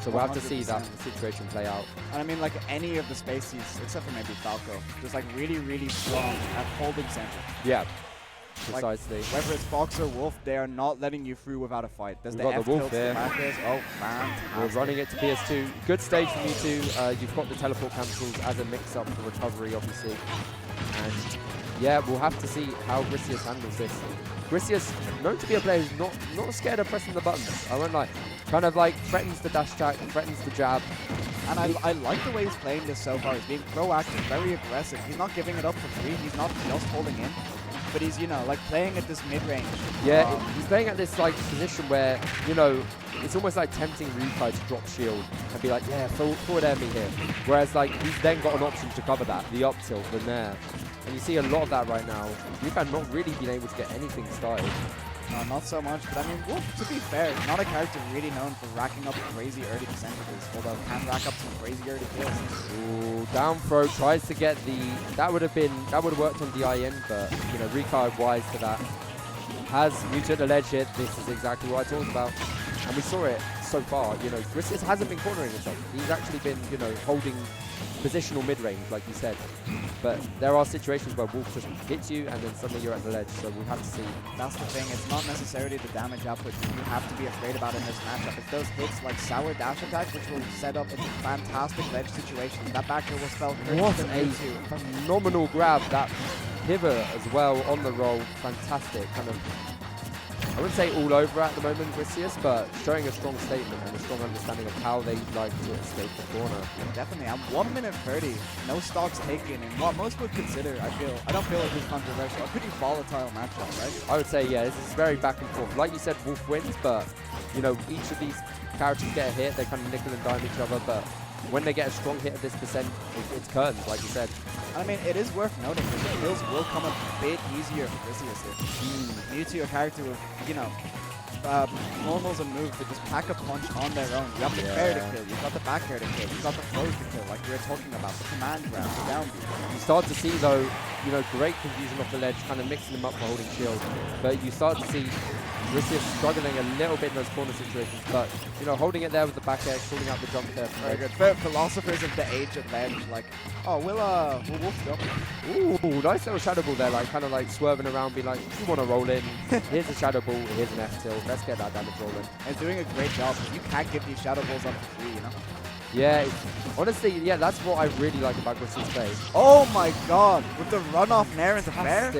So we'll have to see that situation play out. And I mean, like any of the spacies, except for maybe Falco, just like really, really strong at holding center. Yeah, precisely. Like, whether it's Fox or Wolf, they are not letting you through without a fight. There's the F Wolf tilts, the backers. Oh, man. We're running it to PS2. Good stage from Mewtwo. You've got the teleport cancels as a mix-up for recovery, obviously. And yeah, we'll have to see how Griseous handles this. Griseous, known to be a player who's not scared of pressing the buttons. I won't lie. Kind of like threatens the dash attack, threatens the jab. And I like the way he's playing this so far. He's being proactive, very aggressive. He's not giving it up for free. He's not just holding in. But he's, you know, like playing at this mid-range. Yeah, he's playing at this like position where, you know, it's almost like tempting Ryukai to drop shield and be like, yeah, forward air me here. Whereas like he's then got an option to cover that, the up tilt, the nair. And you see a lot of that right now. Ryukai not really been able to get anything started. No, not so much. But I mean, Wolf, to be fair, not a character really known for racking up crazy early percentages, although can rack up some crazy early kills. Ooh, down throw, tries to get the, that would have worked on the IN, but you know, Ryukai wise to that. Has Mewtwo the ledge hit, this is exactly what I talked about. And we saw it so far, you know, Griseous hasn't been cornering himself. He's actually been, you know, holding positional mid-range, like you said. But there are situations where Wolf just hits you and then suddenly you're at the ledge, so we'll have to see. That's the thing, it's not necessarily the damage output you have to be afraid about in this matchup. It's those hits like sour dash attack, which will set up a fantastic ledge situation. That back air was felt what a phenomenal grab, that pivot as well on the roll, fantastic. Kind of, I wouldn't say all over at the moment, Griseous, but showing a strong statement and a strong understanding of how they like to escape the corner. Yeah, definitely. At 1 minute 30, no stocks taken, and what most would consider, I don't feel like this is controversial, a pretty volatile matchup, right? I would say, yeah, this is very back and forth. Like you said, Wolf wins, but, you know, each of these characters get a hit, they kind of nickel and dime each other, but when they get a strong hit of this percent, it's curtains, like you said. I mean, it is worth noting that the kills will come a bit easier for Griseous here. Mewtwo, a character with, you know, normals and moves that just pack a punch on their own. You have the fair to kill, you've got the back air to kill, you've got the throws to kill, like we were talking about, the command grab, the down beat. You start to see, though, you know, great confusion off the ledge, kind of mixing them up for holding shield. But you start to see Griseous struggling a little bit in those corner situations, but, you know, holding it there with the back air, calling out the jump there. Very good. For philosophers of the age of ledge, like, oh, we'll Wolf jump. Ooh, nice little shadow ball there, like, kind of like swerving around, be like, you want to roll in, here's a shadow ball, here's an F tilt, let's get that damage rolling. And doing a great job. You can't give these shadow balls up for free, you know? Yeah, honestly, yeah, that's what I really like about Griseous' play. Oh my god, with the runoff nair into fair?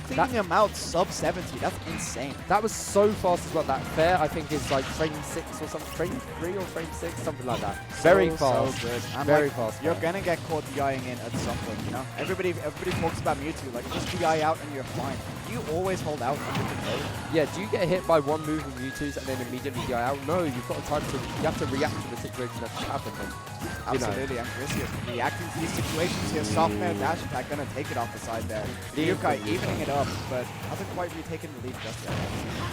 Taking him out sub 70, that's insane. That was so fast as well. That fair, I think, is like frame 6 or something, frame 3 or frame 6, something like that. Very fast. So good. And very like, fast. You're gonna get caught DIing in at some point, you know? Everybody talks about Mewtwo, like just DI out and you're fine. You always hold out under control. Yeah, do you get hit by one move of Mewtwo's and then immediately DI out? No, you've got time to, you have to react to the situation that's happened. Absolutely, and Griseous reacting to these situations here. Soft air dash attack, gonna take it off the side there. Ryukai evening it up, but hasn't quite retaken the lead just yet.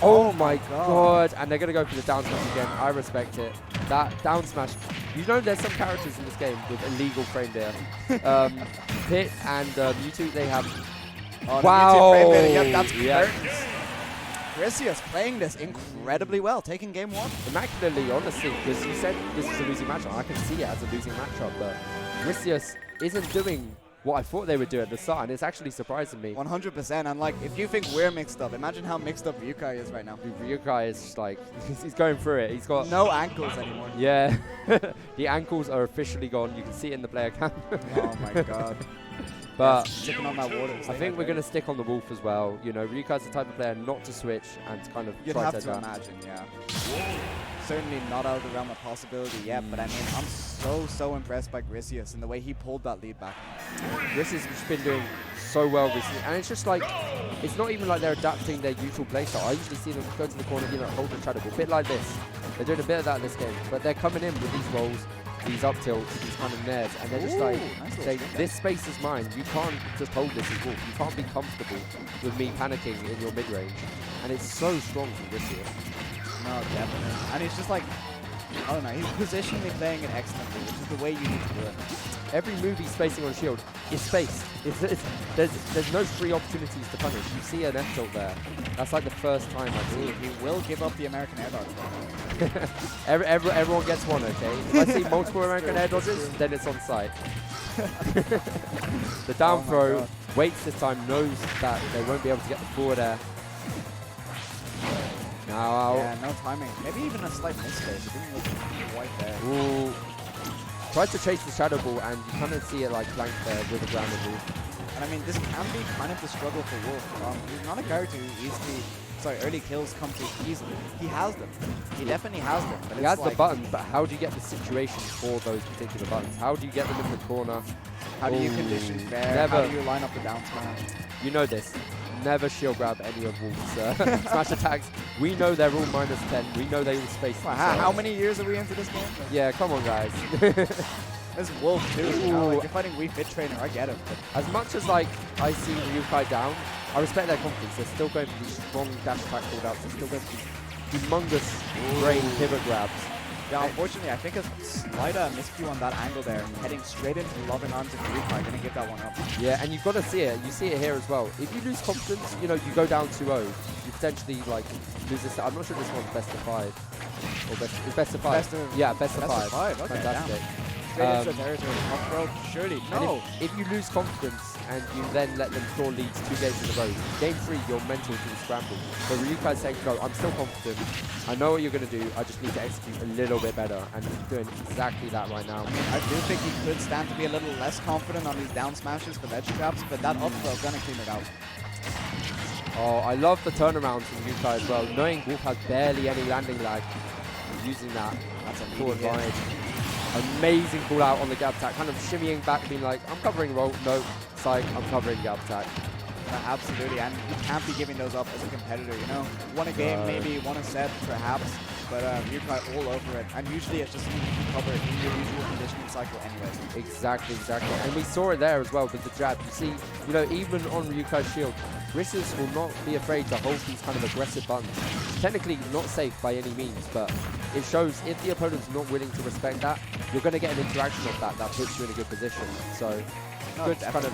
Oh my god, and they're gonna go for the down smash again. I respect it. That down smash, you know there's some characters in this game with illegal frame there. Pit and Mewtwo, they have... Oh, wow! Yep, that's curtains. Griseous playing this incredibly well, taking game 1. Immaculately, honestly, because you said this is a losing matchup. I can see it as a losing matchup, but Griseous isn't doing what I thought they would do at the start, and it's actually surprising me. 100%, and like, if you think we're mixed up, imagine how mixed up Ryukai is right now. Ryukai is just like, he's going through it. He's got no ankles anymore. Yeah, the ankles are officially gone. You can see it in the player cam. Oh my god. But sticking on that water, I think we're going to stick on the Wolf as well. You know, Ryukai's the type of player not to switch and to kind of try to adapt. Imagine, yeah. Certainly not out of the realm of possibility yet, but I mean, I'm so impressed by Griseous and the way he pulled that lead back. Griseous has been doing so well recently, and it's just like, it's not even like they're adapting their usual playstyle. I usually see them go to the corner, you know, hold the shadow ball, a bit like this. They're doing a bit of that in this game, but they're coming in with these rolls, these up tilts, these kind of nairs, and they're just like, saying, this space is mine. You can't just hold this as Wolf. You can't be comfortable with me panicking in your mid-range. And it's so strong from Griseous. No, definitely. And it's just like, Oh no, he's positionally playing it excellently, which is the way you need to do it. Every move he's spacing on shield is spaced. There's no free opportunities to punish. You see an F tilt there. That's like the first time I've seen it. He will give up the American air dodge. Everyone gets one, okay? If I see multiple American air dodges, then it's on site. The down throw waits this time, knows that they won't be able to get the forward air. Now, yeah, no timing. Maybe even a slight misspace. It didn't look quite there. ooh. Tries to chase the Shadow Ball, and you kind of see it like flank there with a grounded move. And I mean, this can be kind of the struggle for Wolf. He's not a character who early kills come too easily. He has them. He definitely has them. But He has the buttons, but how do you get the situation for those particular buttons? How do you get them in the corner? How do you condition fair? Never. How do you line up the down smash? You know this. Never shield grab any of Wolf's smash attacks. We know they're all -10. We know they all space. Well, how many years are we into this game? Yeah, come on, guys. This Wolf too. You know, like, you're fighting Wii Fit Trainer. I get it. As much as like I see Ryukai down, I respect their confidence. They're still going for these strong dash attack holdouts. They're still going for these humongous brain pivot grabs. Yeah, unfortunately, I think a slight miscue on that angle there, heading straight into the loving arms of Ryukai, gonna give that one up. Yeah, and you've got to see it. You see it here as well. If you lose confidence, you know, you go down 2-0. You potentially like lose this. I'm not sure this one's best of 5 or best of 5. Yeah, best of 5. Okay, fantastic. Straight into the territory. Up throw, surely. No. If you lose confidence and you then let them score leads 2 games in a row, game 3 your mental can scramble. So Ryukai's saying, no, I'm still confident. I know what you're going to do. I just need to execute a little bit better. And he's doing exactly that right now. I do think he could stand to be a little less confident on these down smashes for ledge grabs, but that up throw gonna clean it out. Oh, I love the turnaround from Ryukai as well. Knowing Wolf has barely any landing lag, using that. That's a full advantage. Amazing call out on the gap attack, kind of shimmying back, being like, I'm covering roll. No, psych, I'm covering gap attack. Absolutely, and you can't be giving those up as a competitor, you know? Won a game, maybe, won a set, perhaps, but Ryukai all over it, and usually it's just something you can cover in your usual conditioning cycle anyways. Exactly. And we saw it there as well with the jab. You see, you know, even on Ryukai's shield, Griseous will not be afraid to hold these kind of aggressive buttons. Technically not safe by any means, but it shows if the opponent's not willing to respect that, you're going to get an interaction of that puts you in a good position. So, good kind of,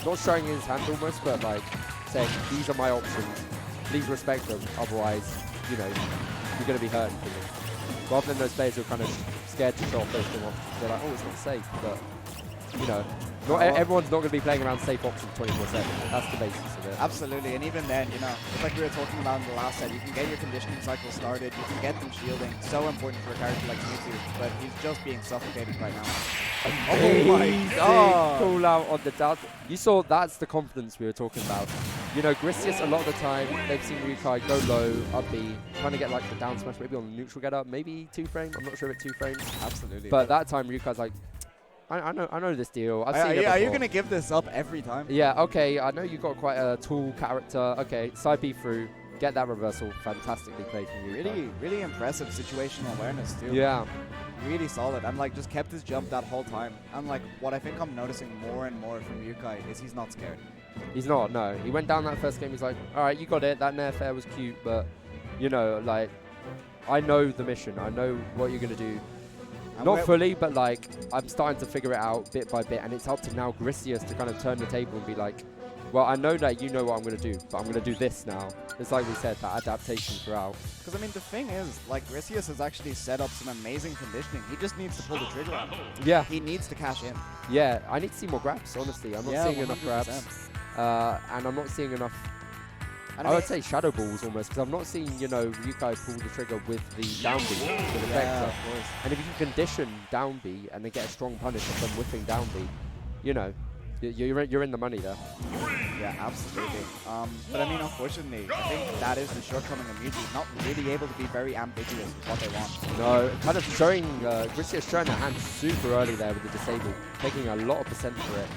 not showing his hand almost, but like saying, these are my options, please respect them, otherwise, you know, you're going to be hurt. Rather than those players who are kind of scared to show off those things, they're like, oh, it's not safe, but, you know, not everyone's not going to be playing around safe options 24/7. That's the basis of it. Absolutely, and even then, you know, it's like we were talking about in the last set, you can get your conditioning cycle started, you can get them shielding, so important for a character like Mewtwo, but he's just being suffocated right now. Oh my god! Call out on the down. You saw that's the confidence we were talking about. You know, Griseous a lot of the time, they've seen Ryukai go low, up B, trying to get like the down smash, maybe on the neutral get up, maybe 2 frame. I'm not sure if it's 2 frames. Absolutely. But that time Ryukai's like, I know this deal. I've seen it before. Are you gonna give this up every time? Yeah. Okay. I know you've got quite a tall character. Okay. Side B through. Get that reversal. Fantastically played from you. Really impressive situational awareness too. Yeah. Really solid. And like just kept his jump that whole time. And like what I think I'm noticing more and more from Ryukai is he's not scared. He's not. No. He went down that first game. He's like, all right, you got it. That nair fair was cute, but you know, like, I know the mission. I know what you're gonna do. And not fully, but like, I'm starting to figure it out bit by bit, and it's up to now Griseous to kind of turn the table and be like, well, I know that you know what I'm going to do, but I'm going to do this now. It's like we said, that adaptation throughout. Because, I mean, the thing is, like, Griseous has actually set up some amazing conditioning. He just needs to pull the trigger out. Yeah. He needs to cash in. Yeah, I need to see more grabs, honestly. I'm not seeing 100%. Enough grabs. And I'm not seeing enough, I would say shadow balls almost, because I'm not seeing, you know, Ryukai pull the trigger with the down B, with the vector. And if you can condition down B and then get a strong punish of them whipping down B, you know, you're in the money there. Yeah, absolutely. But I mean, unfortunately, I think that is the shortcoming of Mewtwo, not really able to be very ambiguous with what they want. No, kind of showing, Griseous showing their hand super early there with the disable, taking a lot of percent for it.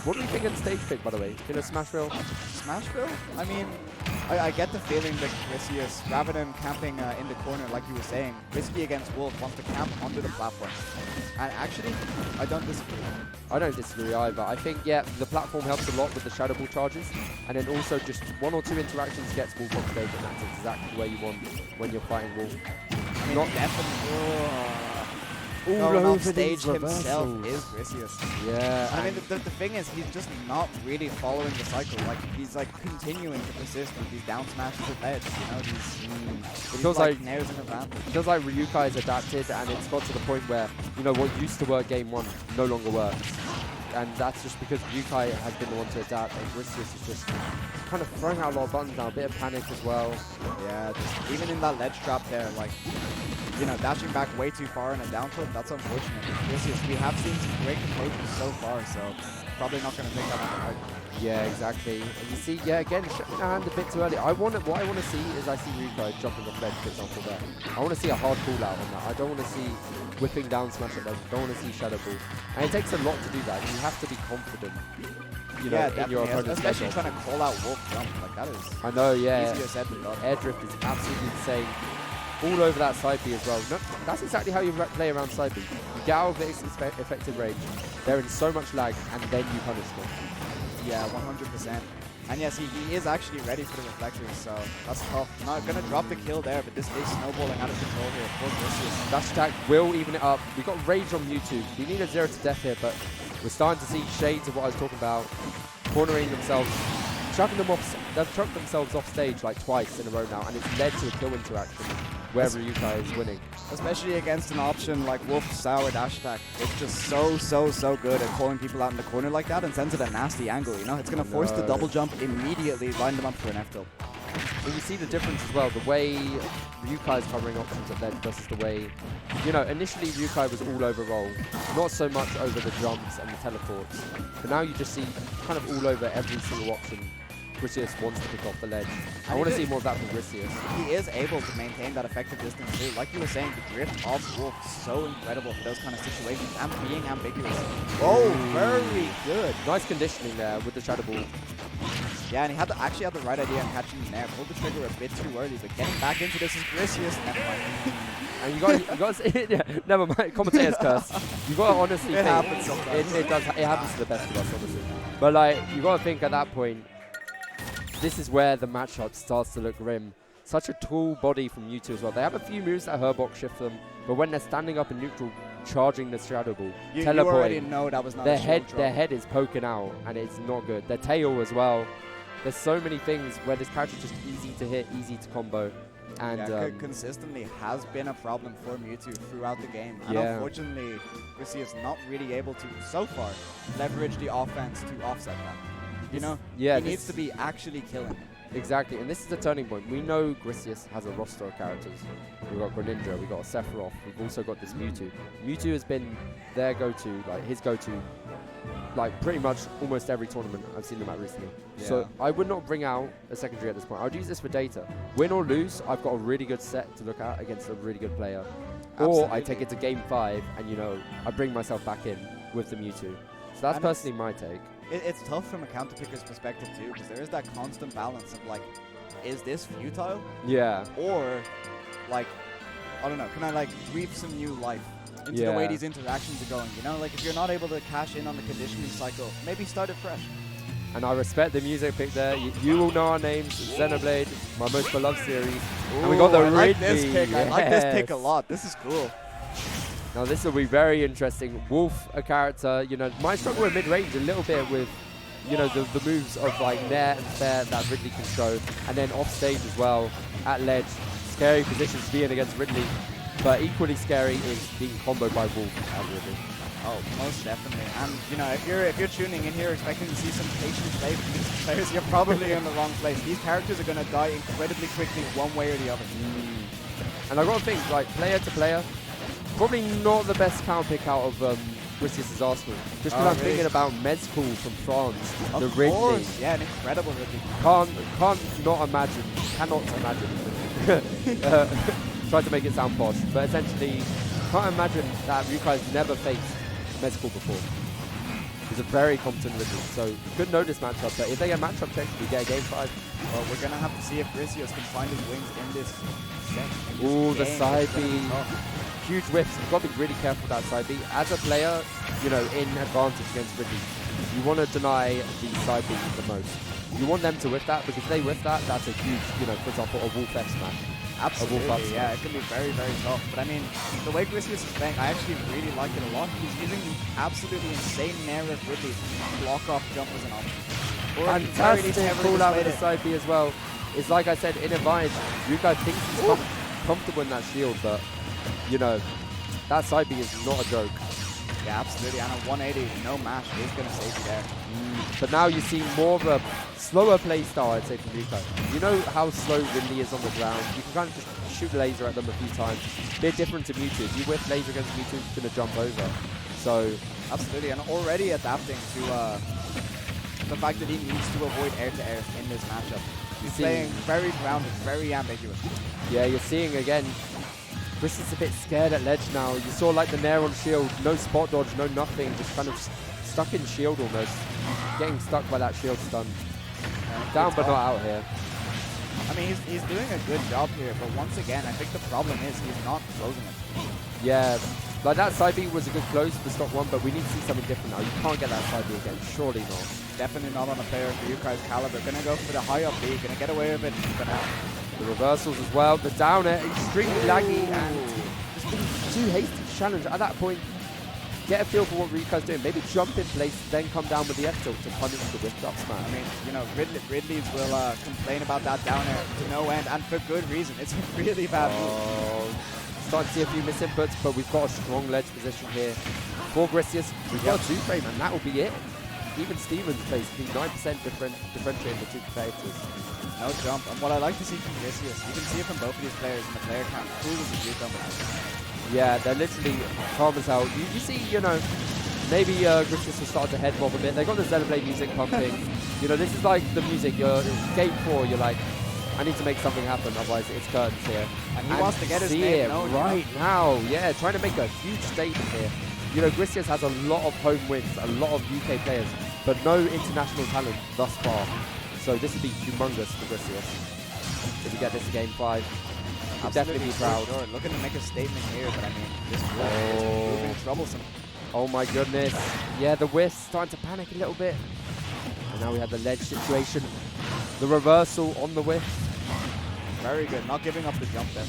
What do you think of the stage pick, by the way? In a Smashville? Smashville? I mean, I get the feeling that Griseous, rather than camping in the corner like you were saying, Risky against Wolf wants to camp under the platform. And actually, I don't disagree. I don't disagree either. I think, yeah, the platform helps a lot with the Shadow Ball charges, and then also just 1 or 2 interactions gets Wolf off stage, and that's exactly where you want when you're fighting Wolf. I mean, Not definitely. all Going off over stage these himself reversals. is Griseous. Yeah. I mean, the thing is, he's just not really following the cycle. Like, he's like continuing to persist with these down smashes at ledge. You know, these feels like nares an advantage. It feels like Ryukai has adapted, and it's got to the point where, you know, what used to work game 1 no longer works. And that's just because Ryukai has been the one to adapt, and Griseous is just kind of throwing out a lot of buttons now, a bit of panic as well. Yeah, just even in that ledge trap there, like, you know, dashing back way too far in a down tilt, that's unfortunate. Griseous, we have seen some great composures so far, so probably not going to take that on the right. Yeah, exactly. And you see, yeah, again, shutting the hand a bit too early. What I want to see is I see Ryukai jumping off ledge, for example, there. I want to see a hard call out on that. I don't want to see whipping down smash at ledge. I don't want to see Shadow Ball. And it takes a lot to do that. You have to be confident, you know, in your opponent's especially ledge trying to call out Wolf jump. Like, that is I know, yeah. easier said than done. Air drift is absolutely insane. All over that side B as well. No, that's exactly how you play around side B. You get out of its effective range. They're in so much lag, and then you punish them. Yeah, 100%. And yes, he is actually ready for the reflectors, so that's tough. Not gonna drop the kill there, but this is snowballing out of control here for Griseous. Dash attack will even it up. We got Rage on Mewtwo. We need a 0 to death here, but we're starting to see shades of what I was talking about. Cornering themselves, chucking them off. They've chucked themselves off stage like twice in a row now, and it's led to a kill interaction where Ryukai is winning. Especially against an option like Wolf's Sour Dash Attack. It's just so good at calling people out in the corner like that and sends it a nasty angle, you know? It's going to force the double jump immediately, line them up for an F tilt. But you see the difference as well, the way Ryukai's covering options at ledge versus the way, you know, initially Ryukai was all over roll, not so much over the jumps and the teleports, but now you just see kind of all over every single option Griseous wants to pick off the ledge. I want to see more of that from Griseous. He is able to maintain that effective distance too. Like you were saying, the drift of Wolf is so incredible for those kind of situations and being ambiguous. Oh, very good. Nice conditioning there with the Shadow Ball. Yeah, and he actually had the right idea on catching him there. Pulled the trigger a bit too early, but getting back into this is Griseous. Never mind. And you got to yeah, never mind, commentator's curse. You got to honestly It think, happens sometimes. it happens to the best of us, honestly. But like, you got to think at that point, this is where the matchup starts to look grim. Such a tall body from Mewtwo as well. They have a few moves that Herbox shift them, but when they're standing up in neutral, charging the Shadow Ball, You teleporting, already know that was not their a shield drop. head is poking out, and it's not good. Their tail as well. There's so many things where this character is just easy to hit, easy to combo. And yeah, consistently has been a problem for Mewtwo throughout the game. And Yeah. unfortunately, Griseous not really able to, so far, leverage the offense to offset that. You know, yeah, he needs to be actually killing. exactly, and this is the turning point. We know Griseous has a roster of characters. We've got Greninja, we've got a Sephiroth, we've also got this Mewtwo. Mewtwo has been their go-to, like his go-to, like pretty much almost every tournament I've seen them at recently. Yeah. So I would not bring out a secondary at this point. I would use this for data. Win or lose, I've got a really good set to look at against a really good player. Or I Absolutely. take it to game 5 and, you know, I bring myself back in with the Mewtwo. So that's And personally my take. It's tough from a counter picker's perspective too, because there is that constant balance of like, is this futile? Yeah. Or, like, I don't know, can I like breathe some new life into the way Yeah. these interactions are going? You know, like if you're not able to cash in on the conditioning cycle, maybe start it fresh. And I respect the music pick there. You all know our names. Xenoblade, my most beloved series. And we got the I like this Ridley. pick. I like this pick a Yes. lot. This is cool. Now this will be very interesting. Wolf, a character, you know, might struggle with mid-range a little bit with, you know, the moves of like Nair and Fair that Ridley can show. And then off stage as well, at ledge. Scary positions to be in against Ridley. But equally scary is being comboed by Wolf as Ridley. Oh, most definitely. And you know, if you're tuning in here expecting to see some patient play from these players, you're probably in the wrong place. These characters are going to die incredibly quickly, one way or the other. And I got to think, like player to player, probably not the best counter pick out of Griseous' Arsenal. Just because I'm really? thinking about Mezcool from France, the Of Ridley. course, yeah, an incredible Ridley. Cannot imagine. Try to make it sound posh, but essentially, can't imagine that Ryukai's never faced Mezcool before. He's a very competent Ridley, so could know this matchup, but if they get matchup checked, we get a game 5. Well, we're going to have to see if Griseous can find his wings in this set. in this Ooh, the game. side It's gonna be B. tough. Huge whiffs. You've got to be really careful with that side B. As a player, you know, in advantage against Ridley, you want to deny the side B the most. You want them to whiff that, because if they whiff that, that's a huge, you know, for example, a Wolf F smash. Absolutely, yeah, it can be very, very tough. But I mean, the way Griseous is playing, I actually really like it a lot. He's using the absolutely insane Nair of Ridley to block off jump as an option. Fantastic call out with the side B as well. It's like I said, in advantage, Ryukai thinks he's comfortable in that shield, but, you know, that side B is not a joke. Yeah, absolutely, and a 180, no mash is going to save you there. But now you see more of a slower play style, I'd say, from Ryukai. You know how slow Ridley is on the ground. You can kind of just shoot laser at them a few times. Bit different to Mewtwo. If you whiff laser against Mewtwo, it's going to jump over. So, absolutely, and already adapting to the fact that he needs to avoid air-to-air in this matchup. He's playing very grounded, very ambiguous. Yeah, you're seeing again, Griseous a bit scared at ledge now. You saw like the Nair on shield, no spot dodge, no nothing, just kind of stuck in shield almost. Getting stuck by that shield stun. Down but not out here. I mean, he's doing a good job here, but once again, I think the problem is he's not closing it. Yeah, like that side B was a good close for stock 1, but we need to see something different now. You can't get that side B again, surely not. Definitely not on a player of Ryukai's caliber. Gonna go for the high up B, gonna get away with it for now. The reversals as well, the down air, extremely laggy, and just being too hasty to challenge. At that point, get a feel for what Ryukai's doing. Maybe jump in place, then come down with the F tilt to punish the whipped up smash. I mean, you know, Ridley's will complain about that down air to no end, and for good reason. It's a really bad move. Starting to see a few misinputs, but we've got a strong ledge position here. For Griseous, we've got a 2-frame, and that will be it. Even Stevens basically 9% differentiating the two competitors. No jump, and what I like to see from Griseous, you can see it from both of these players in the player count. Cool as a cucumber. Yeah, they're literally calm as hell. You see, you know, maybe Griseous will start to head bob a bit. They've got the Xenoblade music pumping. You know, this is like the music. You're game 4, you're like, I need to make something happen, otherwise it's curtains here. And he wants to get his name known right now. Yeah, trying to make a huge statement here. You know, Griseous has a lot of home wins, a lot of UK players, but no international talent thus far. So this would be humongous for Griseous. If we get this in game 5, he'll definitely be proud. Sure. Looking to make a statement here, but I mean, this is proving troublesome. Oh my goodness. Yeah, the Wisp starting to panic a little bit. And now we have the ledge situation. The reversal on the Wisp. Very good, not giving up the jump there.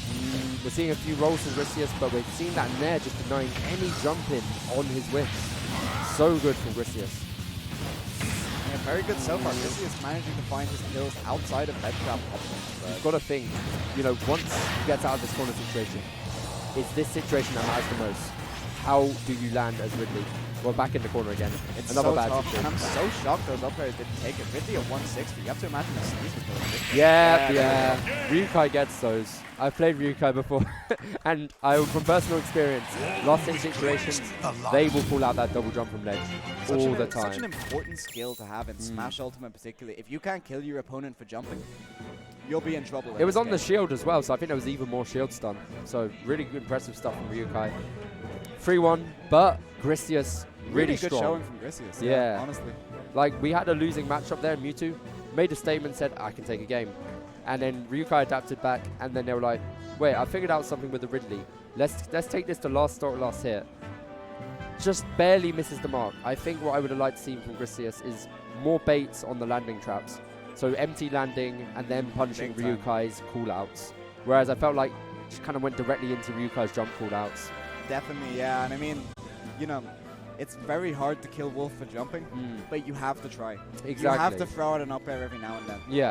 We're seeing a few rolls from Griseous, but we've seen that Nair just denying any jumping on his Wisp. So good from Griseous. Yeah, very good so far. Griseous managing to find his kills outside of ledge trap options. You've got to think, you know, once he gets out of this corner situation, it's this situation that matters the most. How do you land as Ridley? Well, back in the corner again. It's another so bad tough, situation. and I'm so shocked those up players didn't take it. Ridley at 160. You have to imagine a sneaky kill. Yeah. Ryukai gets those. I've played Ryukai before, and from personal experience, lost in situations, they will pull out that double jump from ledge all the time. Such an important skill to have in Smash Ultimate particularly. If you can't kill your opponent for jumping, you'll be in trouble. It was on the shield as well, so I think there was even more shield stun. So really good, impressive stuff from Ryukai. 3-1, but Griseous really good strong. showing from Griseous. Yeah, honestly. Like we had a losing matchup there. Mewtwo made a statement, said I can take a game, and then Ryukai adapted back, and then they were like, wait, I figured out something with the Ridley. Let's take this to last start, last hit. Just barely misses the mark. I think what I would have liked to see from Griseous is more baits on the landing traps. So empty landing and then punishing Ryukai's call-outs. Whereas I felt like just kind of went directly into Ryukai's jump call-outs. Definitely, yeah. And I mean, you know, it's very hard to kill Wolf for jumping, but you have to try. Exactly. You have to throw out an up air every now and then. Yeah.